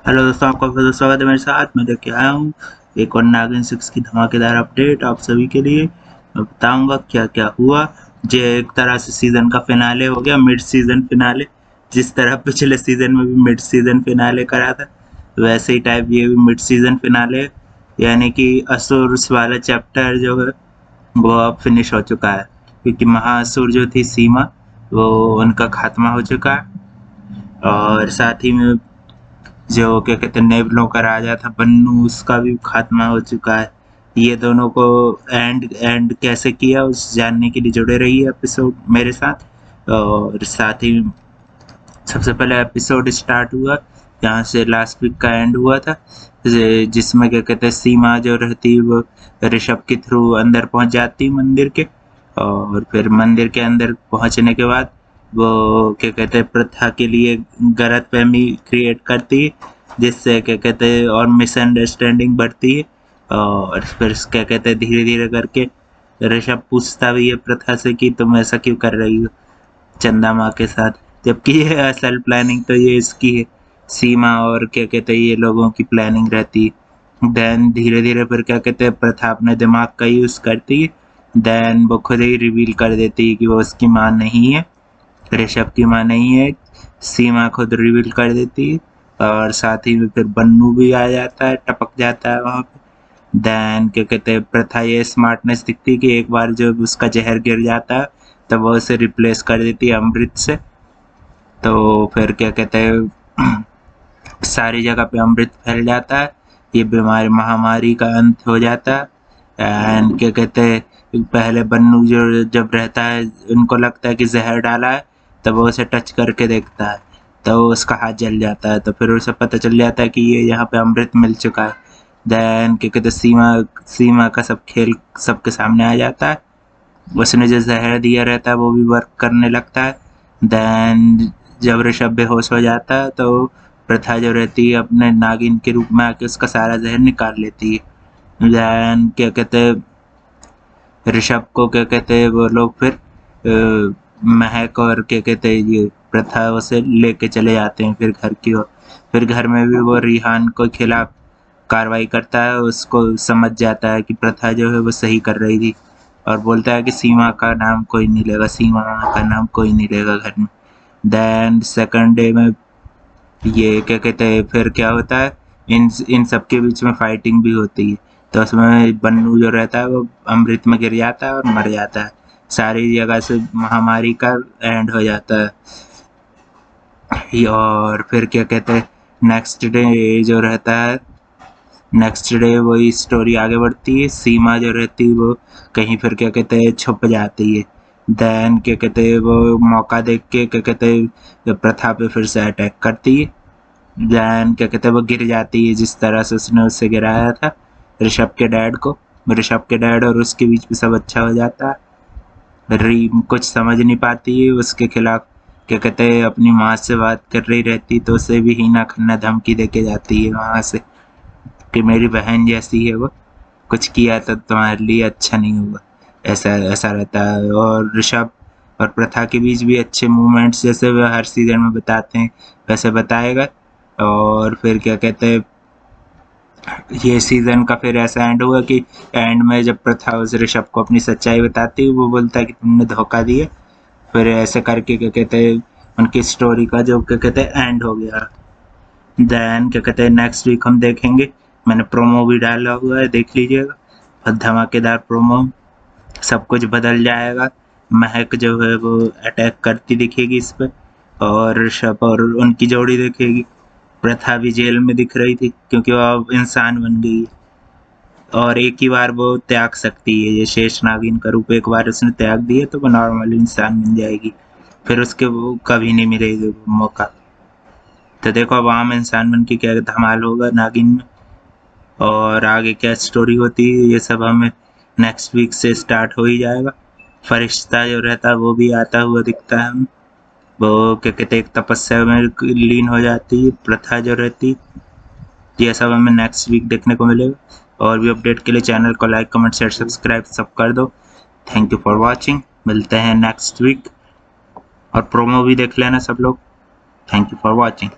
Hello दोस्तों, आपका फिर से स्वागत है मेरे साथ। मैं लेके आया हूँ एक और नागिन 6 की धमाकेदार अपडेट आप सभी के लिए। मैं बताऊंगा क्या क्या हुआ। ये एक तरह से सीजन का फिनाले हो गया, मिड सीजन फिनाले। जिस तरह पिछले सीजन में भी मिड सीजन फिनाले करा था, वैसे ही टाइप ये भी मिड सीजन फिनाले, यानी कि असुर्स वाला चैप्टर जो है वो अब फिनिश हो चुका है। क्योंकि महाअसुर जो थी सीमा, वो उनका खात्मा हो चुका है। और साथ ही में जो क्या कहते हैं नेवलों का राजा था बन्नू, उसका भी खात्मा हो चुका है। ये दोनों को एंड एंड कैसे किया उस जानने के लिए जुड़े रहिए एपिसोड मेरे साथ। और साथ ही सबसे पहले एपिसोड स्टार्ट हुआ जहाँ से लास्ट वीक का एंड हुआ था, जिसमें क्या कहते हैं सीमा जो रहती वो ऋषभ के थ्रू अंदर पहुंच जाती मंदिर के। और फिर मंदिर के अंदर पहुंचने के बाद वो क्या कहते हैं प्रथा के लिए गलतफहमी क्रिएट करती है, जिससे क्या कहते हैं और मिसअंडरस्टैंडिंग बढ़ती है। और फिर क्या कहते हैं धीरे धीरे करके ऋषभ पूछता भी है प्रथा से कि तुम ऐसा क्यों कर रही हो चंदा माँ के साथ, जबकि ये असल प्लानिंग तो ये इसकी है, सीमा और क्या कहते हैं ये लोगों की प्लानिंग रहती है। देन धीरे धीरे फिर क्या कहते हैं प्रथा अपने दिमाग का यूज करती है। देन वो खुद ही रिवील कर देती है कि वो उसकी माँ नहीं है, ऋषभ की माँ नहीं है। सीमा खुद रिवील कर देती है। और साथ ही में फिर बन्नू भी आ जाता है, टपक जाता है वहां पे। देन क्या कहते हैं प्रथा ये स्मार्टनेस दिखती है कि एक बार जब उसका जहर गिर जाता है तब वो उसे रिप्लेस कर देती है अमृत से। तो फिर क्या कहते हैं सारी जगह पे अमृत फैल जाता है, ये बीमारी महामारी का अंत हो जाता है। एंड क्या कहते हैं पहले बन्नू जो जब रहता है उनको लगता है कि जहर डाला है, तब वो उसे टच करके देखता है तो उसका हाथ जल जाता है। तो फिर उसे पता चल जाता है कि ये यहाँ पे अमृत मिल चुका है। देन क्या कहते हैं सीमा सीमा का सब खेल सबके सामने आ जाता है। उसने जो जहर दिया रहता है वो भी वर्क करने लगता है। देन जब ऋषभ बेहोश हो जाता है तो प्रथा जो रहती है अपने नागिन के रूप में आके उसका सारा जहर निकाल लेती है। देन क्या कहते हैं ऋषभ को क्या कहते हैं वो लोग फिर महक और क्या कहते हैं ये प्रथा उसे लेके चले जाते हैं फिर घर की ओर। फिर घर में भी वो रिहान के खिलाफ कार्रवाई करता है, उसको समझ जाता है कि प्रथा जो है वो सही कर रही थी। और बोलता है कि सीमा का नाम कोई नहीं लेगा, सीमा का नाम कोई नहीं लेगा घर में। देन सेकंड डे में ये क्या कहते हैं फिर क्या होता है, इन इन सबके बीच में फाइटिंग भी होती है। तो उसमें बन्नू जो रहता है वो अमृत में गिर जाता है और मर जाता है। सारी जगह से महामारी का एंड हो जाता है। और फिर क्या कहते हैं नेक्स्ट डे जो रहता है, नेक्स्ट डे वही स्टोरी आगे बढ़ती है। सीमा जो रहती है वो कहीं फिर क्या कहते हैं छुप जाती है। देन क्या कहते हैं वो मौका देख के क्या कहते हैं प्रथा पे फिर से अटैक करती है। देन क्या कहते हैं वो गिर जाती है जिस तरह से उसने उससे गिराया था ऋषभ के डैड को। ऋषभ के डैड और उसके बीच में सब अच्छा हो जाता है। रीम कुछ समझ नहीं पाती है, उसके खिलाफ क्या कहते हैं अपनी माँ से बात कर रही रहती तो उसे भी हीना खन्ना धमकी देके जाती है वहां से कि मेरी बहन जैसी है वो, कुछ किया तो तुम्हारे लिए अच्छा नहीं होगा। ऐसा ऐसा रहता है। और ऋषभ और प्रथा के बीच भी अच्छे मूवमेंट्स जैसे वो हर सीजन में बताते हैं वैसे बताएगा। और फिर क्या कहते हैं ये सीजन का फिर ऐसा एंड हुआ कि एंड में जब प्रथा उस ऋषभ को अपनी सच्चाई बताती है वो बोलता है कि तुमने धोखा दिया। फिर ऐसे करके क्या कहते हैं उनकी स्टोरी का जो क्या कहते हैं एंड हो गया। देन क्या कहते हैं नेक्स्ट वीक हम देखेंगे, मैंने प्रोमो भी डाला हुआ है, देख लीजिएगा। बहुत धमाकेदार प्रोमो, सब कुछ बदल जाएगा। महक जो है वो अटैक करती दिखेगी इस पे, और ऋषभ और उनकी जोड़ी दिखेगी। प्रथा भी जेल में दिख रही थी क्योंकि वो अब इंसान बन गई है और एक ही बार वो त्याग सकती है ये शेष नागिन का रूप। एक बार उसने त्याग दिया तो वो नॉर्मल इंसान बन जाएगी, फिर उसके वो कभी नहीं मिलेगा मौका। तो देखो अब आम इंसान बन के क्या धमाल होगा नागिन में, और आगे क्या स्टोरी होती है ये सब हमें नेक्स्ट वीक से स्टार्ट हो ही जाएगा। फरिश्ता जो रहता है वो भी आता हुआ दिखता है हमें, वो क्या कहते हैं एक तपस्या में लीन हो जाती है प्रथा जो रहती। ये सब हमें नेक्स्ट वीक देखने को मिलेगा। और भी अपडेट के लिए चैनल को लाइक कमेंट शेयर सब्सक्राइब सब कर दो। थैंक यू फॉर वॉचिंग, मिलते हैं नेक्स्ट वीक। और प्रोमो भी देख लेना सब लोग। Thank you for watching.